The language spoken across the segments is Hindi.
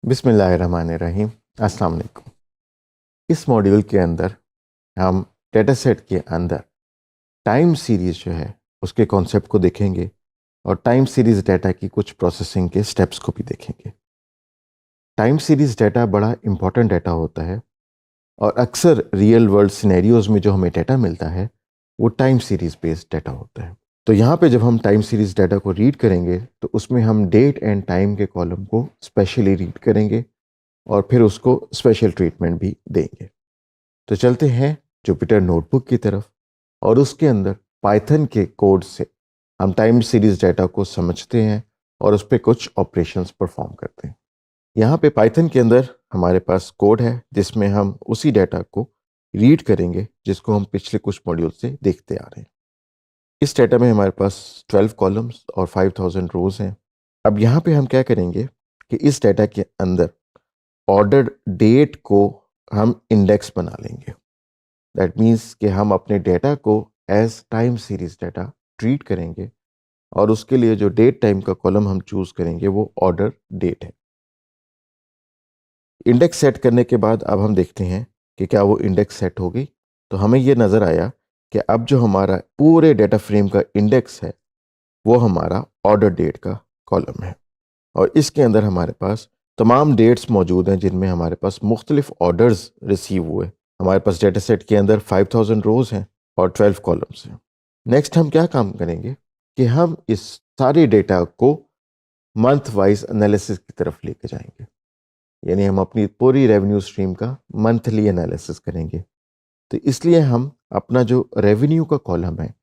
बिस्मिल्लाहिर्रहमानिर्रहीम। अस्सलाम वालेकुम। इस मॉड्यूल के अंदर हम डेटा सेट के अंदर टाइम सीरीज़ जो है उसके कॉन्सेप्ट को देखेंगे और टाइम सीरीज़ डेटा की कुछ प्रोसेसिंग के स्टेप्स को भी देखेंगे। टाइम सीरीज़ डेटा बड़ा इंपॉर्टेंट डेटा होता है और अक्सर रियल वर्ल्ड सिनेरियोज़ में जो हमें डेटा मिलता है वो टाइम सीरीज़ बेस्ड डेटा होता है। तो यहाँ पे जब हम टाइम सीरीज़ डेटा को रीड करेंगे तो उसमें हम डेट एंड टाइम के कॉलम को स्पेशली रीड करेंगे और फिर उसको स्पेशल ट्रीटमेंट भी देंगे। तो चलते हैं जुपिटर नोटबुक की तरफ और उसके अंदर पाइथन के कोड से हम टाइम सीरीज डेटा को समझते हैं और उस पर कुछ ऑपरेशंस परफॉर्म करते हैं। यहाँ पे पाइथन के अंदर हमारे पास कोड है जिसमें हम उसी डेटा को रीड करेंगे जिसको हम पिछले कुछ मॉड्यूल से देखते आ रहे हैं। इस डेटा में हमारे पास 12 कॉलम्स और 5000 रोज हैं। अब यहाँ पे हम क्या करेंगे कि इस डेटा के अंदर ऑर्डर डेट को हम इंडेक्स बना लेंगे। दैट मीन्स कि हम अपने डेटा को as time series data treat करेंगे और उसके लिए जो डेट टाइम का कॉलम हम चूज करेंगे वो ऑर्डर डेट है। इंडेक्स सेट करने के बाद अब हम देखते हैं कि क्या वो इंडेक्स सेट हो गई। तो हमें ये नज़र आया कि अब जो हमारा पूरे डेटा फ्रेम का इंडेक्स है वो हमारा ऑर्डर डेट का कॉलम है और इसके अंदर हमारे पास तमाम डेट्स मौजूद हैं जिनमें हमारे पास मुख्तलिफ ऑर्डर्स रिसीव हुए। हमारे पास डेटा सेट के अंदर 5000 रोज हैं और 12 कॉलम्स हैं। नेक्स्ट हम क्या काम करेंगे कि हम इस सारे डेटा को मंथ वाइज एनालिसिस की तरफ लेके जाएंगे, यानी हम अपनी पूरी रेवेन्यू स्ट्रीम का मंथली एनालिसिस करेंगे। तो इसलिए हम अपना जो रेवेन्यू का कॉलम है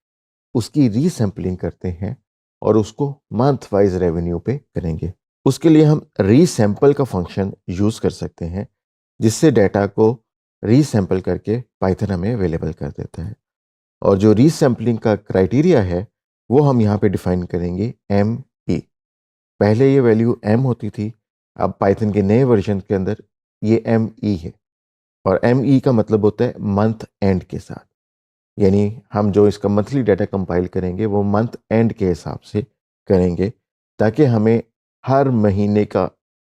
उसकी रीसैम्पलिंग करते हैं और उसको मंथ वाइज रेवेन्यू पे करेंगे। उसके लिए हम रीसैम्पल का फंक्शन यूज़ कर सकते हैं जिससे डेटा को रीसैम्पल करके पाइथन हमें अवेलेबल कर देता है। और जो रीसैम्पलिंग का क्राइटेरिया है वो हम यहाँ पे डिफाइन करेंगे ME। पहले ये वैल्यू M होती थी, अब पाइथन के नए वर्जन के अंदर ये ME है और ME का मतलब होता है मंथ एंड के साथ, यानी हम जो इसका मंथली डाटा कंपाइल करेंगे वो मंथ एंड के हिसाब से करेंगे ताकि हमें हर महीने का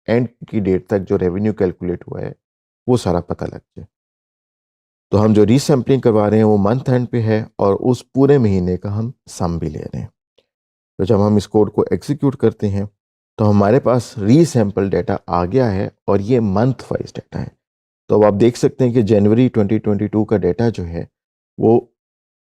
एंड की डेट तक जो रेवेन्यू कैलकुलेट हुआ है वो सारा पता लग जाए। तो हम जो रीसैम्पलिंग करवा रहे हैं वो मंथ एंड पे है और उस पूरे महीने का हम सम भी ले रहे हैं। तो जब हम इस कोड को एग्जीक्यूट करते हैं तो हमारे पास रीसैम्पल डाटा आ गया है और ये मंथ वाइज डाटा है। तो अब आप देख सकते हैं कि जनवरी 2022 का डाटा जो है वो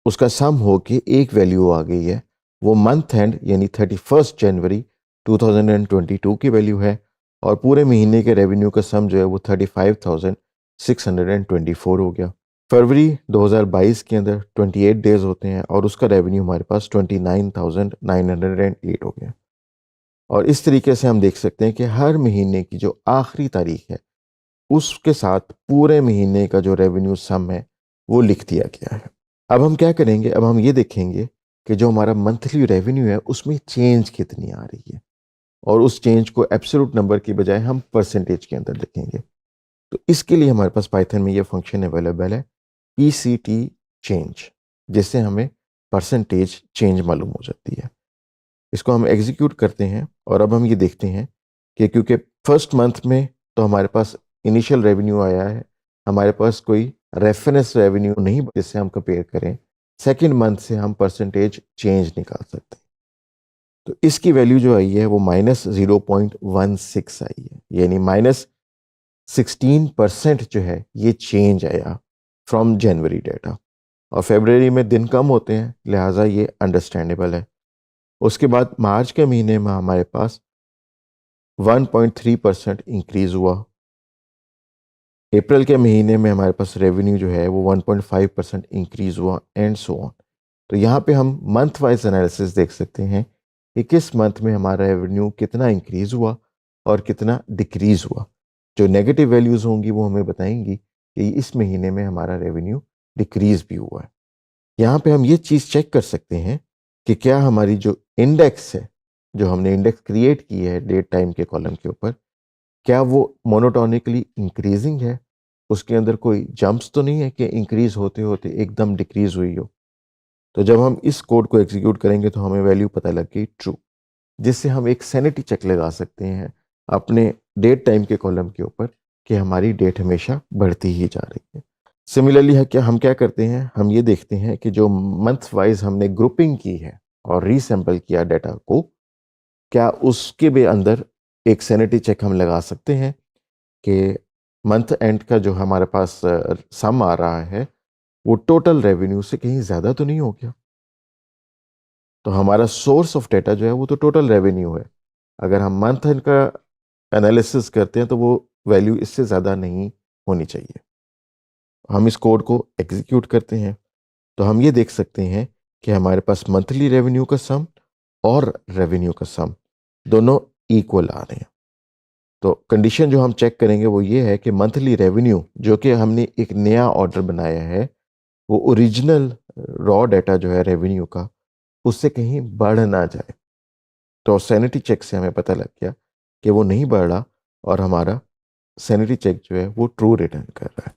उसका सम हो के एक वैल्यू आ गई है, वो मंथ एंड यानी 31 जनवरी 2022 की वैल्यू है और पूरे महीने के रेवेन्यू का सम जो है वो 35,624 हो गया। फरवरी 2022 के अंदर 28 डेज होते हैं और उसका रेवेन्यू हमारे पास 29,908 हो गया। और इस तरीके से हम देख सकते हैं कि हर महीने की जो आखिरी तारीख है उसके साथ पूरे महीने का जो रेवेन्यू सम है वो लिख दिया गया है। अब हम क्या करेंगे, अब हम ये देखेंगे कि जो हमारा मंथली रेवेन्यू है उसमें चेंज कितनी आ रही है और उस चेंज को एब्सोल्यूट नंबर की बजाय हम परसेंटेज के अंदर लिखेंगे। तो इसके लिए हमारे पास पाइथन में ये फंक्शन अवेलेबल है PCT चेंज, जिससे हमें परसेंटेज चेंज मालूम हो जाती है। इसको हम एग्जीक्यूट करते हैं और अब हम ये देखते हैं कि क्योंकि फर्स्ट मंथ में तो हमारे पास इनिशियल रेवेन्यू आया है, हमारे पास कोई रेफरेंस रेवेन्यू नहीं जिससे हम कंपेयर करें। सेकंड मंथ से हम परसेंटेज चेंज निकाल सकते हैं। तो इसकी वैल्यू जो आई है वो -0.16 आई है, यानी -16% जो है ये चेंज आया फ्रॉम जनवरी डेटा। और फेब्रुवरी में दिन कम होते हैं लिहाजा ये अंडरस्टैंडेबल है। उसके बाद मार्च के महीने में हमारे पास 1.3% इंक्रीज हुआ। अप्रैल के महीने में हमारे पास रेवेन्यू जो है वो 1.5% इंक्रीज हुआ एंड सो ऑन। तो यहाँ पे हम मंथ वाइज एनालिसिस देख सकते हैं कि किस मंथ में हमारा रेवेन्यू कितना इंक्रीज हुआ और कितना डिक्रीज हुआ। जो नेगेटिव वैल्यूज़ होंगी वो हमें बताएंगी कि इस महीने में हमारा रेवेन्यू डिक्रीज भी हुआ है। यहाँ पे हम ये चीज़ चेक कर सकते हैं कि क्या हमारी जो इंडेक्स है, जो हमने इंडेक्स क्रिएट की है डेट टाइम के कॉलम के ऊपर, क्या वो मोनोटोनिकली इंक्रीजिंग है, उसके अंदर कोई जंप्स तो नहीं है कि इंक्रीज होते होते एकदम डिक्रीज हुई हो। तो जब हम इस कोड को एग्जीक्यूट करेंगे तो हमें वैल्यू पता लग गई ट्रू, जिससे हम एक सैनिटी चेक लगा सकते हैं अपने डेट टाइम के कॉलम के ऊपर कि हमारी डेट हमेशा बढ़ती ही जा रही है। सिमिलरली है क्या हम क्या करते हैं, हम ये देखते हैं कि जो मंथ वाइज हमने ग्रुपिंग की है और रीसैंपल किया डाटा को, क्या उसके भी अंदर एक सैनिटी चेक हम लगा सकते हैं कि मंथ एंड का जो हमारे पास सम आ रहा है वो टोटल रेवेन्यू से कहीं ज़्यादा तो नहीं हो गया। तो हमारा सोर्स ऑफ डेटा जो है वो तो टोटल रेवेन्यू है। अगर हम मंथ एंड का एनालिसिस करते हैं तो वो वैल्यू इससे ज़्यादा नहीं होनी चाहिए। हम इस कोड को एग्जीक्यूट करते हैं तो हम ये देख सकते हैं कि हमारे पास मंथली रेवेन्यू का सम और रेवेन्यू का सम दोनों इक्वल आ रहे हैं। तो कंडीशन जो हम चेक करेंगे वो ये है कि मंथली रेवेन्यू जो कि हमने एक नया ऑर्डर बनाया है वो ओरिजिनल रॉ डाटा जो है रेवेन्यू का उससे कहीं बढ़ ना जाए। तो सैनिटी चेक से हमें पता लग गया कि वो नहीं बढ़ रहा और हमारा सैनिटी चेक जो है वो ट्रू रिटर्न कर रहा है।